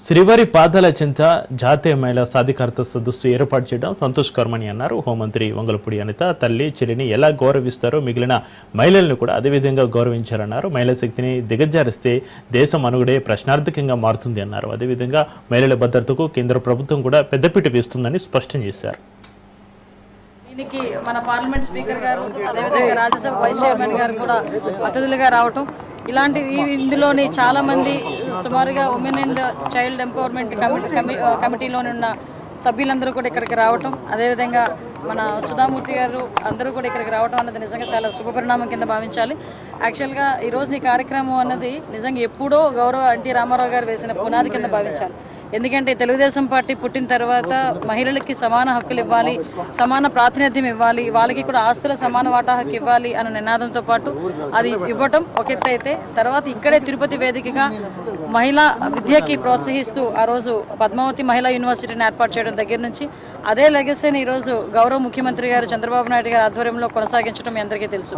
శ్రీవారి పాదాల చెంత జాతీయ మహిళా సాధికారత సదస్సు ఏర్పాటు చేయడం సంతోషకరమని అన్నారు హోంమంత్రి వంగలపూడి అనిత. తల్లి చెల్లిని ఎలా గౌరవిస్తారో మిగిలిన మహిళలను కూడా అదేవిధంగా గౌరవించారన్నారు. మహిళా శక్తిని దిగజారిస్తే దేశం మనుగడే ప్రశ్నార్థకంగా మారుతుంది అన్నారు. అదేవిధంగా మహిళల భద్రతకు కేంద్ర ప్రభుత్వం కూడా పెద్దపీట వేస్తుందని స్పష్టం చేశారు. దీనికి మన పార్లమెంట్ స్పీకర్ గారు అదేవిధంగా రాజ్యసభ వైస్ చైర్మన్ గారు కూడా అతిథులుగా రావటం, ఇలాంటి ఇందులోని చాలామంది సుమారుగా ఉమెన్ అండ్ చైల్డ్ ఎంపవర్మెంట్ కమిటీలోని ఉన్న సభ్యులందరూ కూడా ఇక్కడికి రావటం, అదేవిధంగా మన సుధామూర్తి గారు అందరూ కూడా ఇక్కడికి రావటం అన్నది నిజంగా చాలా శుభపరిణామం కింద భావించాలి. యాక్చువల్గా ఈరోజు ఈ కార్యక్రమం అన్నది నిజంగా ఎప్పుడో గౌరవ ఎన్టీ రామారావు గారు వేసిన పునాది కింద భావించాలి. ఎందుకంటే తెలుగుదేశం పార్టీ పుట్టిన తర్వాత మహిళలకి సమాన హక్కులు ఇవ్వాలి, సమాన ప్రాతినిధ్యం ఇవ్వాలి, వాళ్ళకి కూడా ఆస్తుల సమాన వాటా హక్కు ఇవ్వాలి అన్న నినాదంతో పాటు అది ఇవ్వటం ఒక ఎత్తు అయితే, తర్వాత ఇక్కడే తిరుపతి వేదికగా మహిళా విద్యకి ప్రోత్సహిస్తూ ఆ రోజు పద్మావతి మహిళా యూనివర్సిటీని ఏర్పాటు చేయడం దగ్గర నుంచి అదే లెగసీని ఈరోజు గౌరవ ముఖ్యమంత్రి గారు చంద్రబాబు నాయుడు గారి ఆధ్వర్యంలో కొనసాగించడం మీ అందరికీ తెలుసు.